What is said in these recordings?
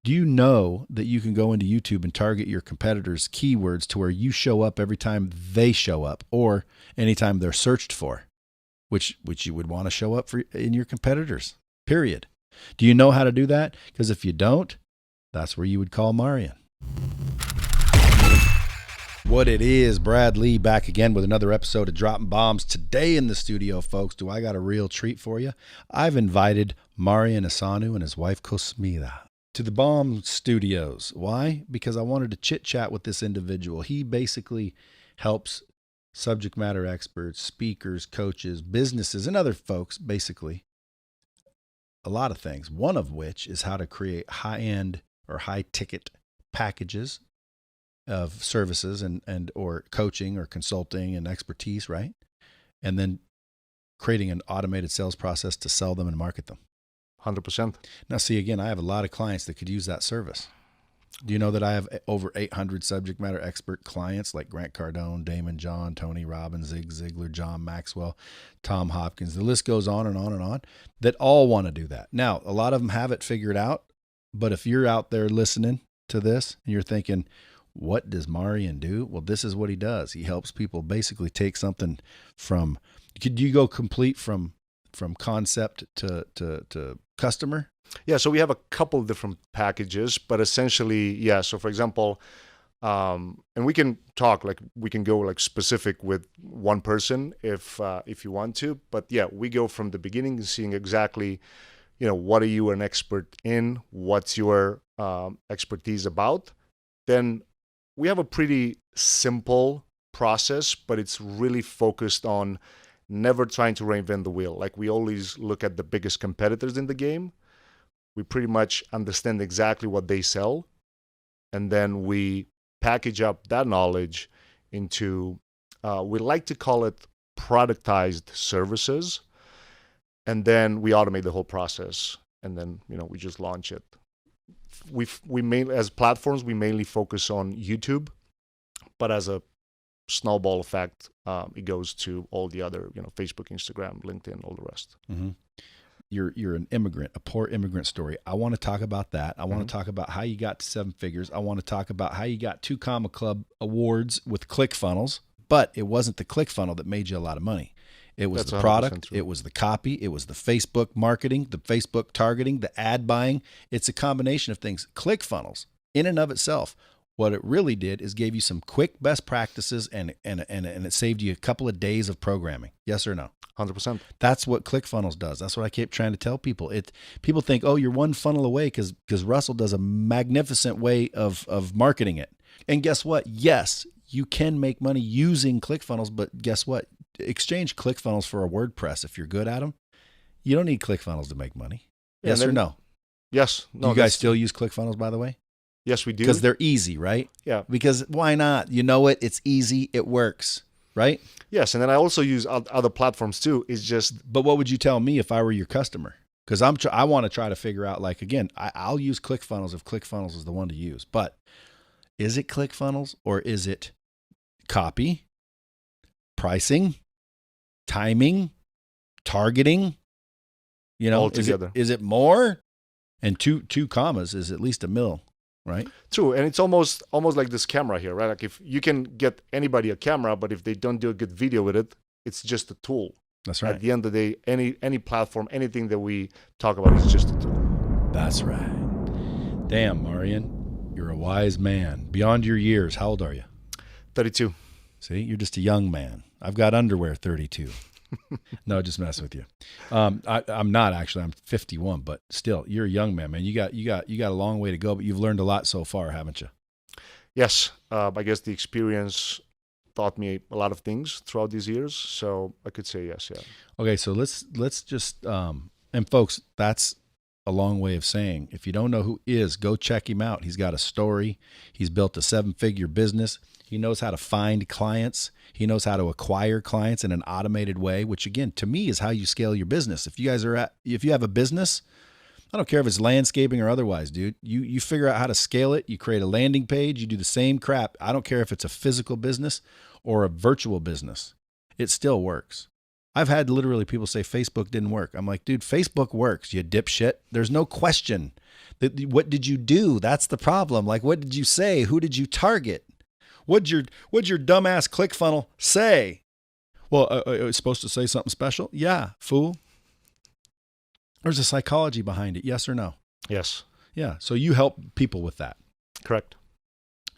Do you know that you can go into YouTube and target your competitors' keywords to where you show up every time they show up or anytime they're searched for, which you would want to show up for in your competitors, period. Do you know how to do that? Because if you don't, that's where you would call Marian. What it is, Brad Lea back again with another episode of Dropping Bombs. Today in the studio, folks, do I got a real treat for you? I've invited Marian Esanu and his wife Cosmida to the Bomb Studios. Why? Because I wanted to chit chat with this individual. He basically helps subject matter experts, speakers, coaches, businesses, and other folks, basically, a lot of things. One of which is how to create high-end or high-ticket packages of services and or coaching or consulting and expertise, right? And then creating an automated sales process to sell them and market them. 100%. Now, see, again, I have a lot of clients that could use that service. Do you know that I have over 800 subject matter expert clients like Grant Cardone, Damon John, Tony Robbins, Zig Ziglar, John Maxwell, Tom Hopkins. The list goes on and on and on that all want to do that. Now, a lot of them have it figured out, but if you're out there listening to this and you're thinking, what does Marian do? Well, this is what he does. He helps people basically take something from, could you go complete from concept to customer? Yeah, so we have a couple different packages, but essentially, yeah. So for example, and we can talk, like we can go like specific with one person if you want to, but yeah, we go from the beginning and seeing exactly, what are you an expert in? What's your expertise about? Then we have a pretty simple process, but it's really focused on never trying to reinvent the wheel. Like we always look at the biggest competitors in the game. We pretty much understand exactly what they sell. And then we package up that knowledge into, we like to call it productized services. And then we automate the whole process. And then, we just launch it. We mainly, as platforms, we mainly focus on YouTube, but as a snowball effect, it goes to all the other, Facebook, Instagram, LinkedIn, all the rest. Mm-hmm. You're an immigrant, a poor immigrant story. I want to talk about that. I want to talk about how you got to seven figures. I want to talk about how you got 2 Comma Club awards with ClickFunnels, but it wasn't the ClickFunnel that made you a lot of money. It was the product, it was the copy, it was the Facebook marketing, the Facebook targeting, the ad buying. It's a combination of things. ClickFunnels, in and of itself, what it really did is gave you some quick best practices and it saved you a couple of days of programming. Yes or no? 100%. That's what ClickFunnels does. That's what I keep trying to tell people. People think, oh, you're one funnel away because Russell does a magnificent way of marketing it. And guess what? Yes, you can make money using ClickFunnels, but guess what? Exchange ClickFunnels for a WordPress if you're good at them. You don't need ClickFunnels to make money. Yes or no? Yes. No, do you guys still use ClickFunnels, by the way? Yes, we do. Because they're easy, right? Yeah. Because why not? You know it. It's easy. It works, right? Yes, and then I also use other platforms too. It's just. But what would you tell me if I were your customer? Because I want to try to figure out, like, again, I'll use ClickFunnels if ClickFunnels is the one to use. But is it ClickFunnels or is it copy, pricing, timing, targeting? All together. Is it more? And two commas is at least $1 million, right? True, and it's almost like this camera here, right? Like if you can get anybody a camera, but if they don't do a good video with it, it's just a tool. That's right. At the end of the day, any platform, anything that we talk about is just a tool. That's right. Damn, Marian, you're a wise man. Beyond your years, how old are you? 32. See, you're just a young man. I've got underwear 32. No, just messing with you. I'm not actually. I'm 51, but still, you're a young man, man. You got a long way to go, but you've learned a lot so far, haven't you? Yes, I guess the experience taught me a lot of things throughout these years, so I could say yes. Yeah. Okay, so let's just and folks, that's a long way of saying if you don't know who he is, go check him out. He's got a story. He's built a 7-figure business. He knows how to find clients. He knows how to acquire clients in an automated way, which again, to me, is how you scale your business. If you have a business, I don't care if it's landscaping or otherwise, dude. You figure out how to scale it. You create a landing page. You do the same crap. I don't care if it's a physical business or a virtual business. It still works. I've had literally people say Facebook didn't work. I'm like, dude, Facebook works, you dipshit. There's no question What did you do? That's the problem. Like, what did you say? Who did you target? What'd your dumbass ClickFunnels say? Well, it was supposed to say something special. Yeah, fool. There's a psychology behind it. Yes or no? Yes. Yeah. So you help people with that. Correct.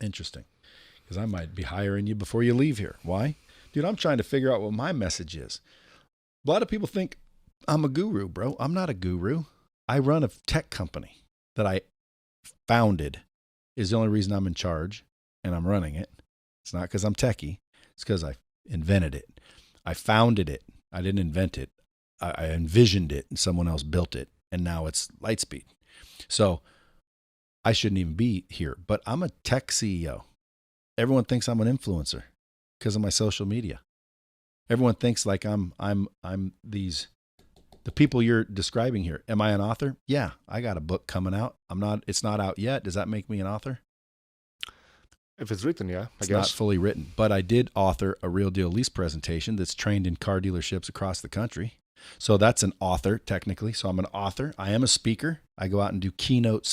Interesting. Because I might be hiring you before you leave here. Why? Dude, I'm trying to figure out what my message is. A lot of people think I'm a guru, bro. I'm not a guru. I run a tech company that I founded. Is the only reason I'm in charge and I'm running it. It's not because I'm techie. It's because I invented it. I founded it. I didn't invent it. I envisioned it and someone else built it. And now it's Lightspeed. So I shouldn't even be here, but I'm a tech CEO. Everyone thinks I'm an influencer because of my social media. Everyone thinks like I'm the people you're describing here. Am I an author? Yeah, I got a book coming out. It's not out yet. Does that make me an author? If it's written, yeah, I guess. It's not fully written, but I did author a Real Deal Lease Presentation that's trained in car dealerships across the country. So that's an author technically. So I'm an author. I am a speaker. I go out and do keynote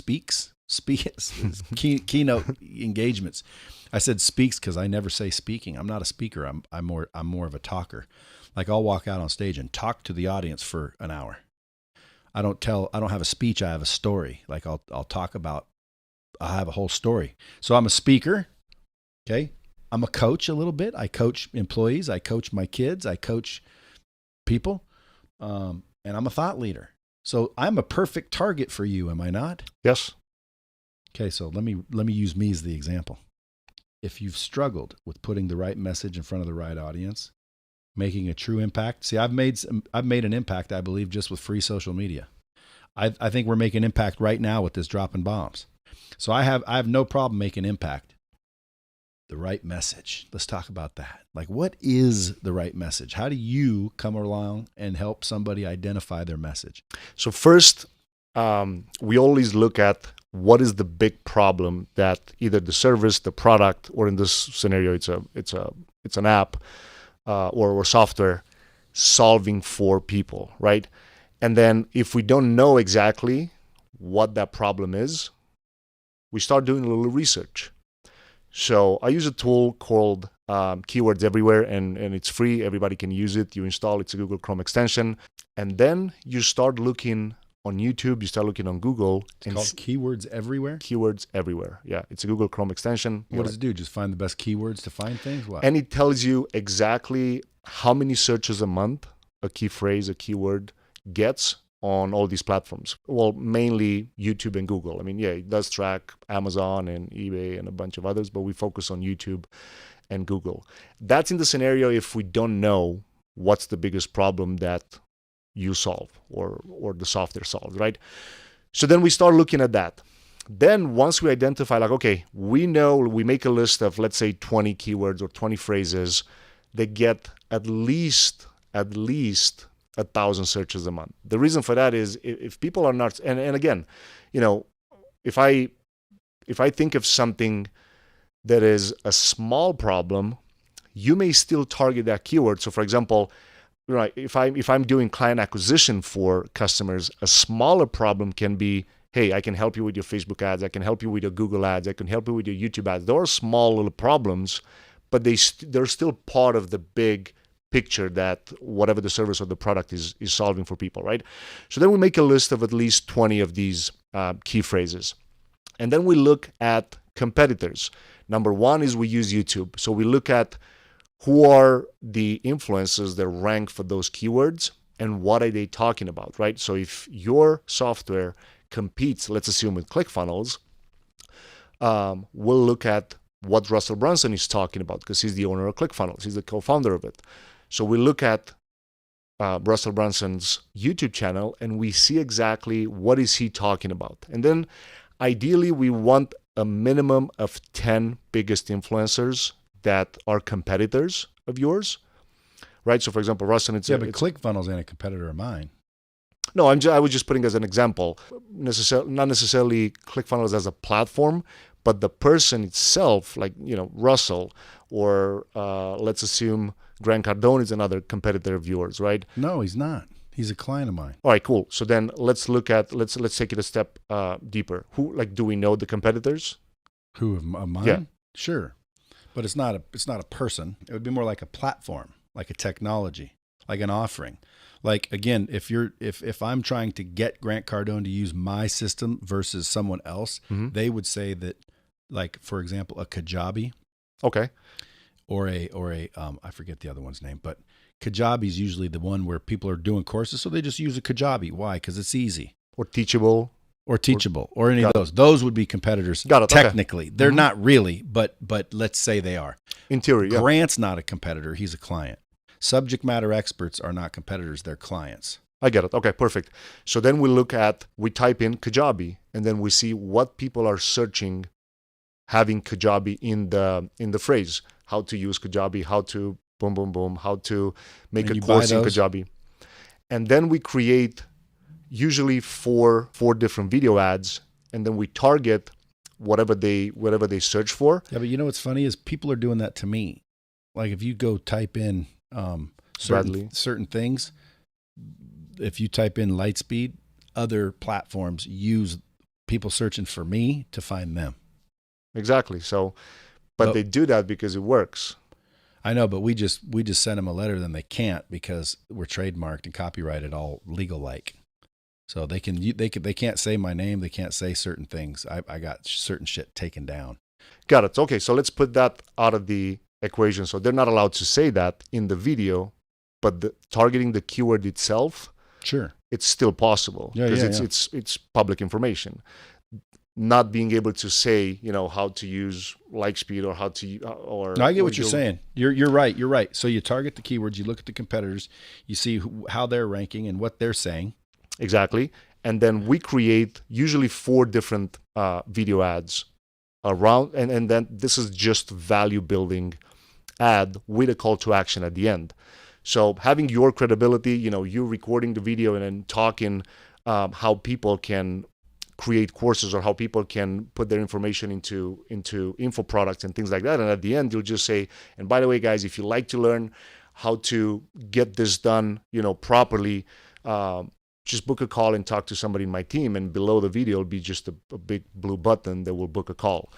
keynote engagements. I said speaks because I never say speaking. I'm not a speaker. I'm more of a talker. Like I'll walk out on stage and talk to the audience for an hour. I don't have a speech. I have a story. Like I'll talk about, I have a whole story. So I'm a speaker. Okay. I'm a coach a little bit. I coach employees. I coach my kids. I coach people. And I'm a thought leader. So I'm a perfect target for you. Am I not? Yes. Okay. So let me use me as the example. If you've struggled with putting the right message in front of the right audience, making a true impact. See, I've made an impact, I believe, just with free social media. I think we're making impact right now with this dropping bombs. So I have no problem making impact. The right message. Let's talk about that. Like, what is the right message? How do you come along and help somebody identify their message? So first, we always look at what is the big problem that either the service, the product, or in this scenario, it's an app or software solving for people, right? And then if we don't know exactly what that problem is, we start doing a little research. So I use a tool called Keywords Everywhere, and it's free. Everybody can use it. You install it's a Google Chrome extension. And then you start looking on YouTube, you start looking on Google. It's called Keywords Everywhere? Keywords Everywhere. Yeah, it's a Google Chrome extension. What does it do? Just find the best keywords to find things? What? And it tells you exactly how many searches a month a key phrase, a keyword gets on all these platforms. Well, mainly YouTube and Google. I mean, yeah, it does track Amazon and eBay and a bunch of others, but we focus on YouTube and Google. That's in the scenario if we don't know what's the biggest problem that you solve or the software solves, right? So then we start looking at that. Then once we identify, like, okay, we know, we make a list of, let's say, 20 keywords or 20 phrases that get at least 1,000 searches a month. The reason for that is if people are not, and again, you know, if I think of something that is a small problem, you may still target that keyword. So for example, right, if I'm doing client acquisition for customers, a smaller problem can be, hey, I can help you with your Facebook ads, I can help you with your Google ads, I can help you with your YouTube ads. Those are small little problems, but they're still part of the big picture that whatever the service or the product is solving for people, right? So then we make a list of at least 20 of these key phrases. And then we look at competitors. Number one is we use YouTube. So we look at who are the influencers that rank for those keywords and what are they talking about, right? So if your software competes, let's assume with ClickFunnels, we'll look at what Russell Brunson is talking about because he's the owner of ClickFunnels. He's the co-founder of it. So we look at Russell Brunson's YouTube channel and we see exactly what is he talking about. And then ideally we want a minimum of 10 biggest influencers that are competitors of yours, right? So for example, Russell, but ClickFunnels ain't a competitor of mine. No, I was just putting as an example, not necessarily ClickFunnels as a platform, but the person itself, like, you know, Russell, or let's assume Grant Cardone is another competitor of yours, right? No, he's not. He's a client of mine. All right, cool. So then let's take it a step deeper. Who, like, do we know the competitors? Who of mine? Yeah. Sure. But it's not a person. It would be more like a platform, like a technology, like an offering. Like, again, if I'm trying to get Grant Cardone to use my system versus someone else, they would say that, like, for example, a Kajabi. Okay. Or a I forget the other one's name, but Kajabi is usually the one where people are doing courses, so they just use a Kajabi. Why? Because it's easy. Or Teachable. Or any of those. Those would be competitors. Got it. Technically, okay. They're not really, but let's say they are. In theory, yeah. Grant's not a competitor; he's a client. Subject matter experts are not competitors; they're clients. I get it. Okay, perfect. So then we type in Kajabi, and then we see what people are searching, having Kajabi in the phrase. How to use Kajabi, how to boom, boom, boom, how to make a course in Kajabi. And then we create usually four different video ads, and then we target whatever they search for. Yeah, but you know what's funny is people are doing that to me. Like, if you go type in certain things, if you type in Lightspeed, other platforms use people searching for me to find them. Exactly. So, but they do that because it works. I know, but we just send them a letter, then they can't because we're trademarked and copyrighted all legal like. So they can't say my name. They can't say certain things. I got certain shit taken down. Got it. Okay, so let's put that out of the equation. So they're not allowed to say that in the video, but targeting the keyword itself, sure, it's still possible because it's public information. Not being able to say, how to use Lightspeed or how to No, I get what you're saying. You're right. You're right. So you target the keywords, you look at the competitors, you see how they're ranking and what they're saying. Exactly. And then we create usually 4 different video ads around, and then this is just value building ad with a call to action at the end. So having your credibility, you recording the video and then talking how people can create courses or how people can put their information into info products and things like that. And at the end, you'll just say, and by the way, guys, if you like to learn how to get this done, properly, just book a call and talk to somebody in my team. And below the video will be just a big blue button that will book a call.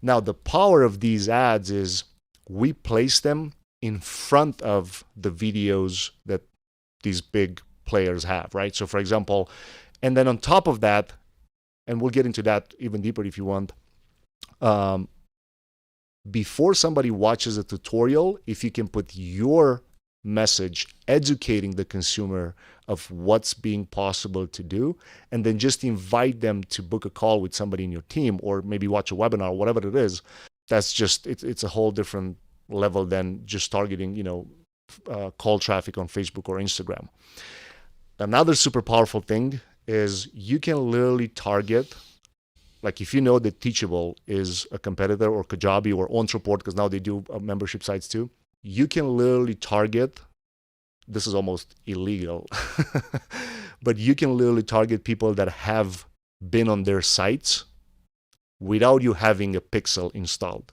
Now, the power of these ads is we place them in front of the videos that these big players have, right? So for example, and then on top of that, and we'll get into that even deeper if you want, before somebody watches a tutorial, if you can put your message educating the consumer of what's being possible to do, and then just invite them to book a call with somebody in your team or maybe watch a webinar, whatever it is, that's just, it's a whole different level than just targeting, call traffic on Facebook or Instagram. Another super powerful thing is you can literally target, like if you know that Teachable is a competitor or Kajabi or OnSupport, because now they do membership sites too, you can literally target, this is almost illegal, but you can literally target people that have been on their sites without you having a pixel installed.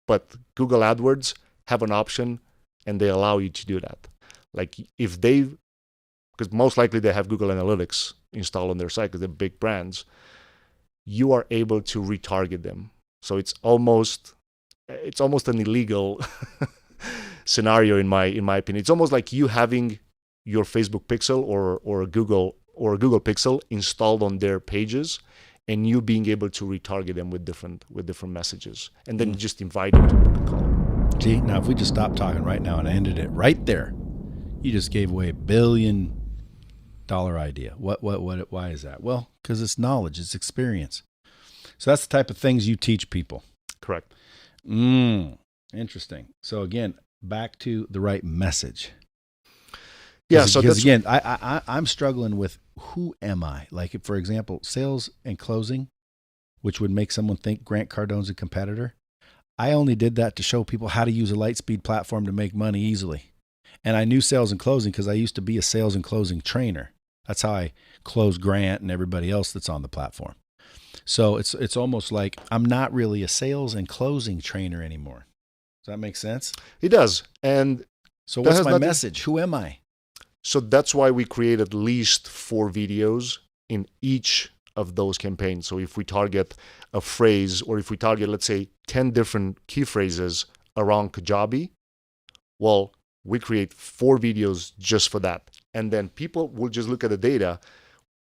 But Google AdWords have an option and they allow you to do that. Like if because most likely they have Google Analytics installed on their site because they're big brands, you are able to retarget them. So it's almost an illegal scenario in my opinion. It's almost like you having your Facebook pixel or a Google Pixel installed on their pages, and you being able to retarget them with different messages, and then just invite them to book a call. Gee, now if we just stopped talking right now and I ended it right there, you just gave away $1 billion idea. Why is that? Well, because it's knowledge, it's experience. So that's the type of things you teach people. Correct. Interesting. So again, back to the right message. Yeah. So because again, I'm struggling with who am I? Like, if, for example, sales and closing, which would make someone think Grant Cardone's a competitor. I only did that to show people how to use a Lightspeed platform to make money easily. And I knew sales and closing because I used to be a sales and closing trainer. That's how I close Grant and everybody else that's on the platform. So it's almost like I'm not really a sales and closing trainer anymore. Does that make sense? It does. And so what's my message? Who am I? So that's why we create at least 4 videos in each of those campaigns. So if we target a phrase, or if we target, let's say, 10 different key phrases around Kajabi, well, we create 4 videos just for that. And then people will just look at the data.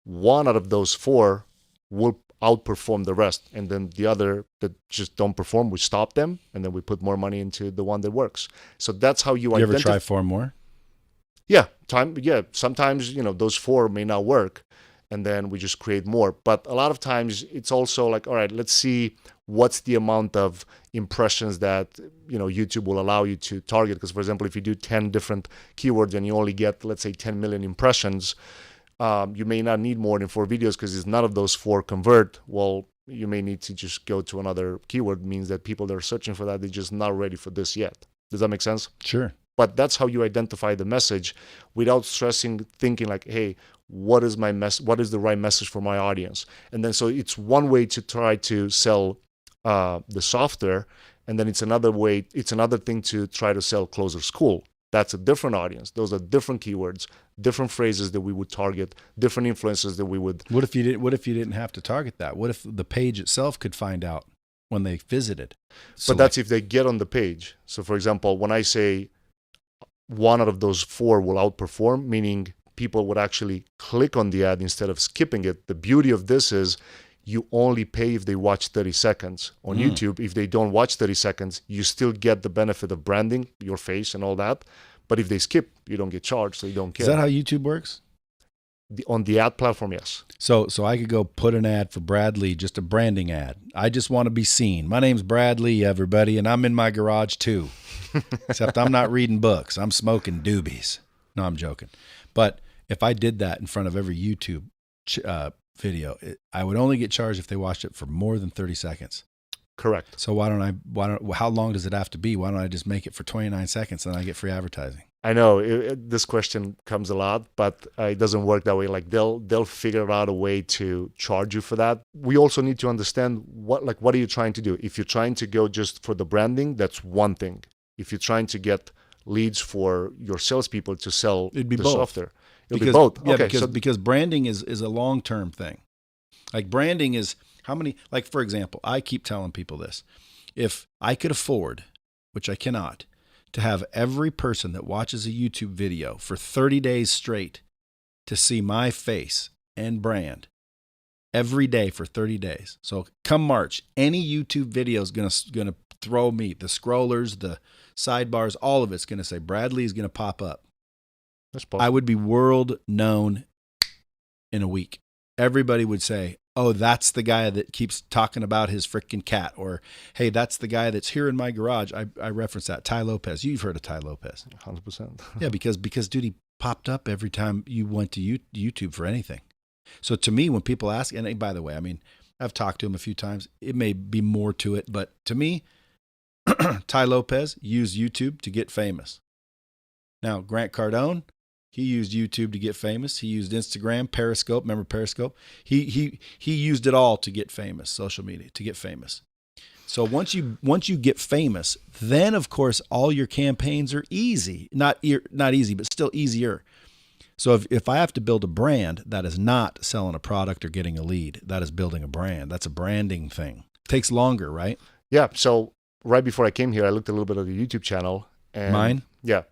One out of those 4 will outperform the rest. And then the other that just don't perform, we stop them. And then we put more money into the one that works. So that's how you ever try 4 more? Yeah, sometimes, those 4 may not work, and then we just create more. But a lot of times it's also like, all right, let's see what's the amount of impressions that, YouTube will allow you to target. Because, for example, if you do 10 different keywords and you only get, let's say, 10 million impressions, you may not need more than 4 videos, because if none of those 4 convert, well, you may need to just go to another keyword. Means that people that are searching for that, they're just not ready for this yet. Does that make sense? Sure. But that's how you identify the message without thinking like, hey, what is the right message for my audience? And then so it's one way to try to sell the software, and then it's another thing to try to sell Closer School. That's a different audience. Those are different keywords, different phrases that we would target, different influencers that we would. What if you didn't have to target that? What if the page itself could find out when they visited? But that's if they get on the page. So for example, when I say 1 out of those 4 will outperform, meaning people would actually click on the ad instead of skipping it. The beauty of this is you only pay if they watch 30 seconds on YouTube. If they don't watch 30 seconds, you still get the benefit of branding, your face and all that. But if they skip, you don't get charged, so you don't care. Is that how YouTube works? On the ad platform, yes. So I could go put an ad for Brad Lea, just a branding ad. I just want to be seen. My name's Brad Lea, everybody, and I'm in my garage too. Except I'm not reading books. I'm smoking doobies. No, I'm joking. But if I did that in front of every YouTube video, I would only get charged if they watched it for more than 30 seconds. Correct. So how long does it have to be? Why don't I just make it for 29 seconds and I get free advertising? I know this question comes a lot, but it doesn't work that way. Like they'll figure out a way to charge you for that. We also need to understand what are you trying to do? If you're trying to go just for the branding, that's one thing. If you're trying to get leads for your salespeople to sell the software, it'll be both. Yeah, okay, because branding is a long-term thing. Like branding is how many, like for example, I keep telling people this. If I could afford, which I cannot, to have every person that watches a YouTube video for 30 days straight to see my face and brand every day for 30 days. So come March, any YouTube video is going to throw me, the scrollers, the sidebars, all of it's going to say Brad Lea is going to pop up. That's possible. I would be world known in a week. Everybody would say, oh, that's the guy that keeps talking about his freaking cat. Or, hey, that's the guy that's here in my garage. I reference that. Ty Lopez. You've heard of Ty Lopez. 100%. Yeah, because dude, he popped up every time you went to YouTube for anything. So to me, when people ask, and by the way, I mean, I've talked to him a few times. It may be more to it, but to me, Ty Lopez used YouTube to get famous. Now, Grant Cardone, he used YouTube to get famous. He used Instagram, Periscope. Remember Periscope? He used it all to get famous, social media, to get famous. So once you get famous, then of course all your campaigns are easy. Not easy, but still easier. So if I have to build a brand, that is not selling a product or getting a lead. That is building a brand. That's a branding thing. It takes longer, right? Yeah. So right before I came here, I looked a little bit at the YouTube channel. And mine? Yeah.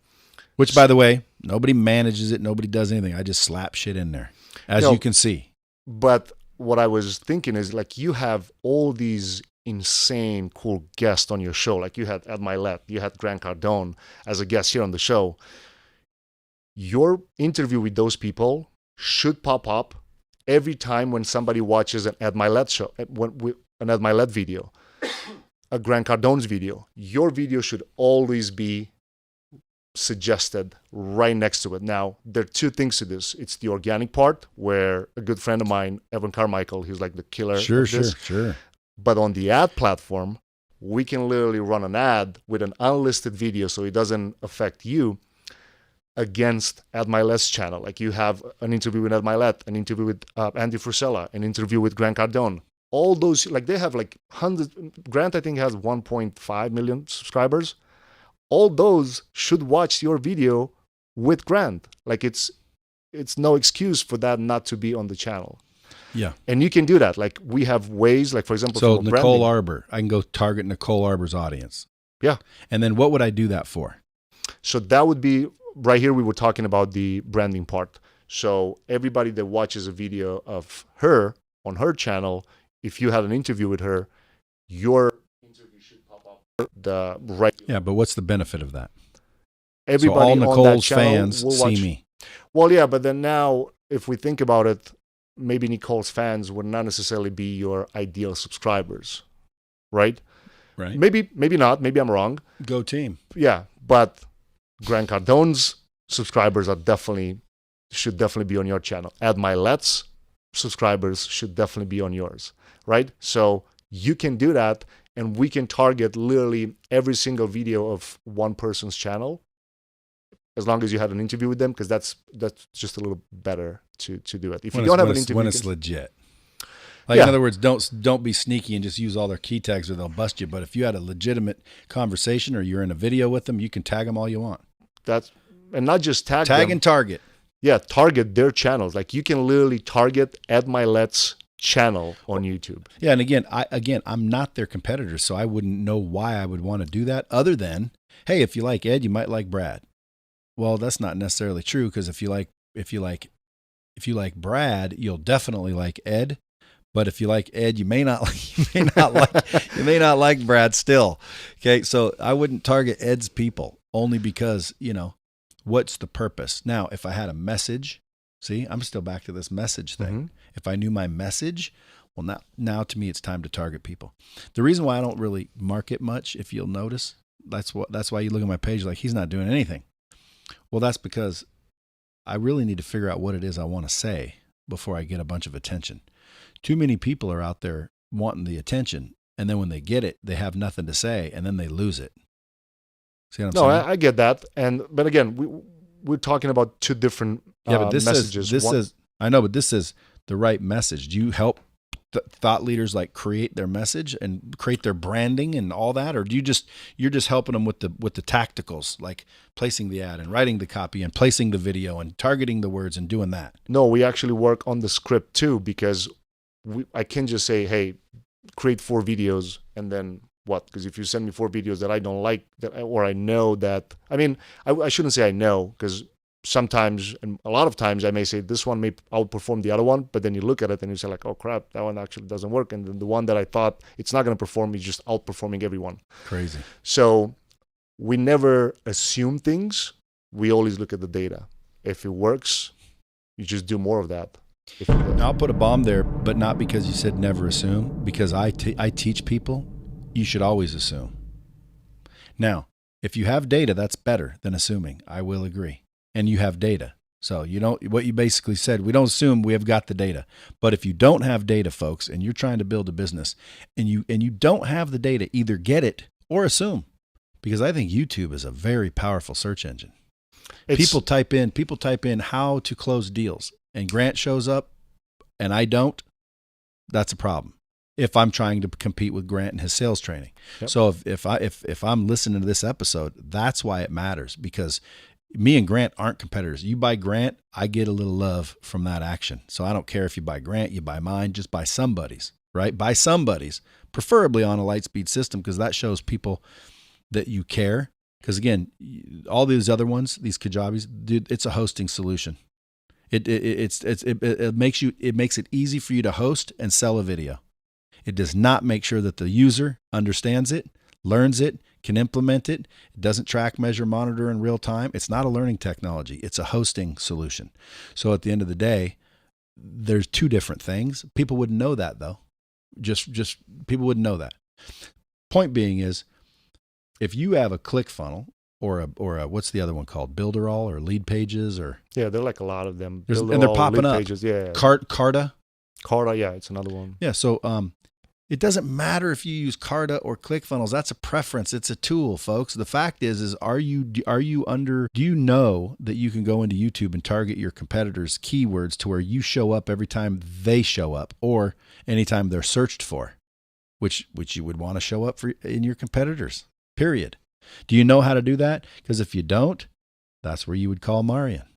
Which, by the way, nobody manages it. Nobody does anything. I just slap shit in there, as you can see. But what I was thinking is, like, you have all these insane cool guests on your show. Like you had Ed Milet, you had Grant Cardone as a guest here on the show. Your interview with those people should pop up every time when somebody watches an Ed Milet show, an Ed Milet video, a Grant Cardone's video. Your video should always be suggested right next to it. Now, there are 2 things to this. It's the organic part, where a good friend of mine, Evan Carmichael, he's like the killer of this. Sure. But on the ad platform, we can literally run an ad with an unlisted video, so it doesn't affect you, against Ed Milet's channel. Like you have an interview with Ed Milet, an interview with Andy Frisella, an interview with Grant Cardone. All those, like they have like hundreds. Grant, I think, has 1.5 million subscribers. All those should watch your video with Grant. Like it's it's no excuse for that not to be on the channel. Yeah. And you can do that. Like we have ways, like for example, So from a Nicole branding. Arbor, I can go target Nicole Arbor's audience. Yeah. And then what would I do that for? So that would be right here. We were talking about the branding part. So everybody that watches a video of her on her channel, if you had an interview with her, your interview should pop up the right. Yeah, but what's the benefit of that? Everybody so all on Nicole's that channel fans will see watch me. Well, yeah, but then now, if we think about it, maybe Nicole's fans would not necessarily be your ideal subscribers, right? Right. Maybe not. Maybe I'm wrong. Go team. Yeah, but Grant Cardone's subscribers should definitely be on your channel. Ed Milet's subscribers should definitely be on yours, right? So you can do that, and we can target literally every single video of one person's channel, as long as you had an interview with them, because that's just a little better to do it. If you don't have an interview, when it's legit. Like in other words, don't be sneaky and just use all their key tags or they'll bust you. But if you had a legitimate conversation or you're in a video with them, you can tag them all you want. And not just tag them. And target. Yeah, target their channels. Like you can literally target Ed Milet's channel on YouTube. Yeah, and again, I'm not their competitor, so I wouldn't know why I would want to do that other than, hey, if you like Ed, you might like Brad. Well, that's not necessarily true, because if you like Brad, you'll definitely like Ed. But if you like Ed, you may not like Brad still. Okay, so I wouldn't target Ed's people only because, what's the purpose? Now, if I had a message, see, I'm still back to this message thing. Mm-hmm. If I knew my message, well, now to me it's time to target people. The reason why I don't really market much, if you'll notice, that's why you look at my page like he's not doing anything. Well, that's because I really need to figure out what it is I want to say before I get a bunch of attention. Too many people are out there wanting the attention, and then when they get it, they have nothing to say, and then they lose it. See what I'm saying? I get that, but again, we're talking about two different messages. But this is the right message. Do you help thought leaders like create their message and create their branding and all that, or you're just helping them with the tacticals, like placing the ad and writing the copy and placing the video and targeting the words and doing that? No, we actually work on the script too, because I can't just say, hey, create 4 videos and then what? Because if you send me 4 videos that I don't like, or I know that, I shouldn't say I know, because sometimes, and a lot of times, I may say this one may outperform the other one, but then you look at it and you say like, oh crap, that one actually doesn't work, and then the one that I thought it's not going to perform is just outperforming everyone. Crazy. So we never assume things. We always look at the data. If it works, you just do more of that. Now, I'll put a bomb there, but not because you said never assume, because I teach people you should always assume. Now, if you have data, that's better than assuming. I will agree. And you have data. So what you basically said, we don't assume, we have got the data. But if you don't have data, folks, and you're trying to build a business and you don't have the data, either get it or assume. Because I think YouTube is a very powerful search engine. People type in how to close deals, and Grant shows up and I don't. That's a problem. If I'm trying to compete with Grant and his sales training. Yep. So if I'm listening to this episode, that's why it matters, because me and Grant aren't competitors. You buy Grant, I get a little love from that action. So I don't care if you buy Grant, you buy mine, just buy somebody's, right? Buy somebody's, preferably on a Lightspeed system, because that shows people that you care. Because again, all these other ones, these Kajabis, dude, it's a hosting solution. It makes it easy for you to host and sell a video. It does not make sure that the user understands it, learns it, can implement it. It doesn't track, measure, monitor in real time. It's not a learning technology. It's a hosting solution. So at the end of the day, there's two different things. People wouldn't know that though. Just people wouldn't know that. Point being is, if you have a ClickFunnels or a what's the other one called? Builderall or Lead Pages or there are like a lot of them. And they're popping up. Pages, yeah. Carta, yeah, it's another one. Yeah, so it doesn't matter if you use Carta or ClickFunnels. That's a preference. It's a tool, folks. The fact is do you know that you can go into YouTube and target your competitors' keywords to where you show up every time they show up, or anytime they're searched for, which you would want to show up for in your competitors, period. Do you know how to do that? Because if you don't, that's where you would call Marian.